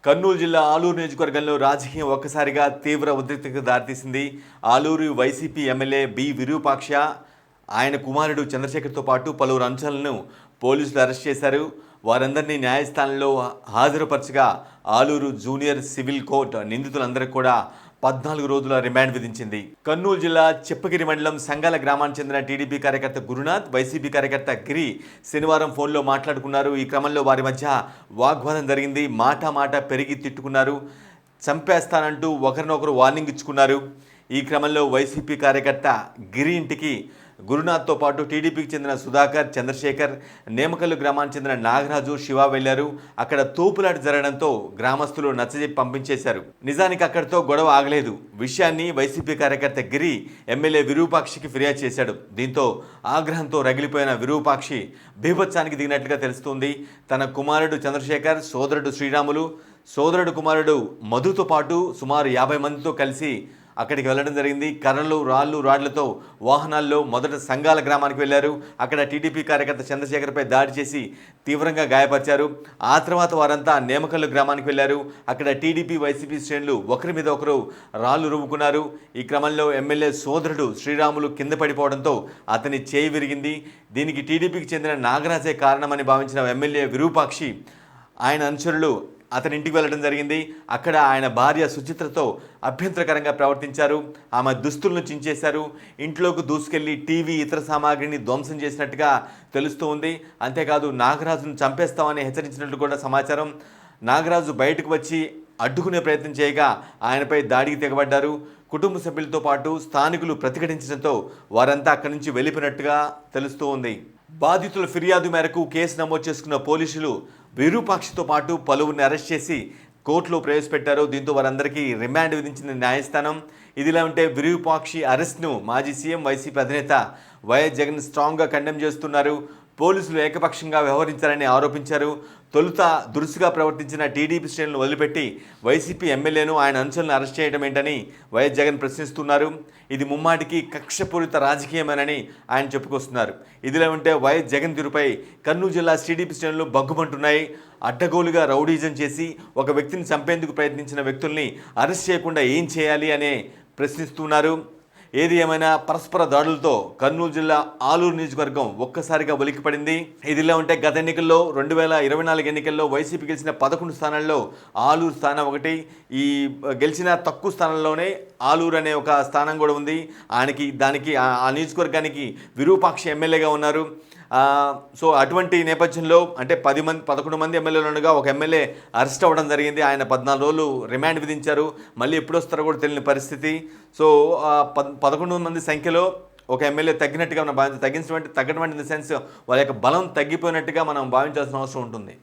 కర్నూలు జిల్లా ఆలూరు నియోజకవర్గంలో రాజకీయం ఒక్కసారిగా తీవ్ర ఉద్రిక్తతకు దారితీసింది. ఆలూరు వైసీపీ ఎమ్మెల్యే బి విరూపాక్ష, ఆయన కుమారుడు చంద్రశేఖర్తో పాటు పలువురు అంశాలను పోలీసులు అరెస్ట్ చేశారు. వారందరినీ న్యాయస్థానంలో హాజరుపరచగా ఆలూరు జూనియర్ సివిల్ కోర్టు నిందితులందరికీ కూడా 14 రోజుల రిమాండ్ విధించింది. కర్నూలు జిల్లా చిప్పగిరి మండలం సంగాల గ్రామానికి చెందిన టీడీపీ కార్యకర్త గురునాథ్, వైసీపీ కార్యకర్త గిరి శనివారం ఫోన్లో మాట్లాడుకున్నారు. ఈ క్రమంలో వారి మధ్య వాగ్వాదం జరిగింది. మాట పెరిగి తిట్టుకున్నారు. చంపేస్తానంటూ ఒకరినొకరు వార్నింగ్ ఇచ్చుకున్నారు. ఈ క్రమంలో వైసీపీ కార్యకర్త గిరి ఇంటికి గురునాథ్తో పాటు టీడీపీకి చెందిన సుధాకర్, చంద్రశేఖర్, నేమకల్లు గ్రామానికి చెందిన నాగరాజు, శివ వెళ్లారు. అక్కడ తోపులాట జరగడంతో గ్రామస్తులు నచ్చజెప్పి పంపించేశారు. నిజానికి అక్కడితో గొడవ ఆగలేదు. విషయాన్ని వైసీపీ కార్యకర్త గిరి ఎమ్మెల్యే విరూపాక్షికి ఫిర్యాదు చేశాడు. దీంతో ఆగ్రహంతో రగిలిపోయిన విరూపాక్షి బీభత్సానికి దిగినట్లుగా తెలుస్తోంది. తన కుమారుడు చంద్రశేఖర్, సోదరుడు శ్రీరాములు, సోదరుడు కుమారుడు మధుతో పాటు సుమారు 50 మందితో కలిసి అక్కడికి వెళ్ళడం జరిగింది. కర్రలు, రాళ్లతో వాహనాల్లో మొదట సంగాల గ్రామానికి వెళ్లారు. అక్కడ టీడీపీ కార్యకర్త చంద్రశేఖర్పై దాడి చేసి తీవ్రంగా గాయపరిచారు. ఆ తర్వాత వారంతా నేమకల్లు గ్రామానికి వెళ్లారు. అక్కడ టీడీపీ, వైసీపీ శ్రేణులు ఒకరి మీద ఒకరు రాళ్లు రువ్వుకున్నారు. ఈ క్రమంలో ఎమ్మెల్యే సోదరుడు శ్రీరాములు కింద పడిపోవడంతో అతని చేయి విరిగింది. దీనికి టీడీపీకి చెందిన నాగరాజే కారణమని భావించిన ఎమ్మెల్యే విరూపాక్షి, ఆయన అనుచరులు అతని ఇంటికి వెళ్ళడం జరిగింది. అక్కడ ఆయన భార్య సుచిత్రతో అభ్యంతరకరంగా ప్రవర్తించారు. ఆమె దుస్తులను చించేశారు. ఇంట్లోకి దూసుకెళ్లి టీవీ, ఇతర సామాగ్రిని ధ్వంసం చేసినట్టుగా తెలుస్తూ ఉంది. అంతేకాదు నాగరాజును చంపేస్తామని హెచ్చరించినట్లు కూడా సమాచారం. నాగరాజు బయటకు వచ్చి అడ్డుకునే ప్రయత్నం చేయగా ఆయనపై దాడికి తెగబడ్డారు. కుటుంబ సభ్యులతో పాటు స్థానికులు ప్రతిఘటించడంతో వారంతా అక్కడి నుంచి వెళ్ళిపోయినట్టుగా తెలుస్తూ ఉంది. బాధితుల ఫిర్యాదు మేరకు కేసు నమోదు చేసుకున్న పోలీసులు విరూపాక్షితో పాటు పలువురిని అరెస్ట్ చేసి కోర్టులో ప్రవేశపెట్టారు. దీంతో వారందరికీ రిమాండ్ విధించిన న్యాయస్థానం. ఇదిలా ఉంటే విరూపాక్షి అరెస్ట్ను మాజీ సీఎం, వైసీపీ అధినేత వైఎస్ జగన్ స్ట్రాంగ్గా కండెమ్ చేస్తున్నారు. పోలీసులు ఏకపక్షంగా వ్యవహరించారని ఆరోపించారు. తొలుత దురుసుగా ప్రవర్తించిన టీడీపీ శ్రేణులను వదిలిపెట్టి వైసీపీ ఎమ్మెల్యేను, ఆయన అనుచరులను అరెస్ట్ చేయడం ఏంటని వైఎస్ జగన్ ప్రశ్నిస్తున్నారు. ఇది ముమ్మాటికి కక్షపూరిత రాజకీయమేనని ఆయన చెప్పుకొస్తున్నారు. ఇదిలా ఉంటే వైఎస్ జగన్ తీరుపై కర్నూలు జిల్లా టీడీపీ శ్రేణులు బగ్గుమంటున్నాయి. అడ్డగోలుగా రౌడీజం చేసి ఒక వ్యక్తిని చంపేందుకు ప్రయత్నించిన వ్యక్తుల్ని అరెస్ట్ చేయకుండా ఏం చేయాలి అనే ప్రశ్నిస్తున్నారు. ఏది ఏమైనా పరస్పర దాడులతో కర్నూలు జిల్లా ఆలూరు నియోజకవర్గం ఒక్కసారిగా ఉలిక్కిపడింది. ఇదిలా ఉంటే గత ఎన్నికల్లో 2024 ఎన్నికల్లో వైసీపీ గెలిచిన 11 స్థానాల్లో ఆలూరు స్థానం ఒకటి. ఈ గెలిచిన తక్కువ స్థానంలోనే ఆలూరు అనే ఒక స్థానం కూడా ఉంది. దానికి ఆ నియోజకవర్గానికి విరూపాక్ష ఎమ్మెల్యేగా ఉన్నారు. సో అటువంటి నేపథ్యంలో అంటే 11 మంది ఎమ్మెల్యేలు ఉండగా ఒక ఎమ్మెల్యే అరెస్ట్ అవ్వడం జరిగింది. ఆయన 14 రోజులు రిమాండ్ విధించారు. మళ్ళీ ఎప్పుడు వస్తారో కూడా తెలియని పరిస్థితి. సో 11 మంది సంఖ్యలో ఒక ఎమ్మెల్యే తగ్గినట్టుగా మనం తగ్గడం ఇన్ ద సెన్స్ వాళ్ళ యొక్క బలం తగ్గిపోయినట్టుగా మనం భావించాల్సిన అవసరం ఉంటుంది.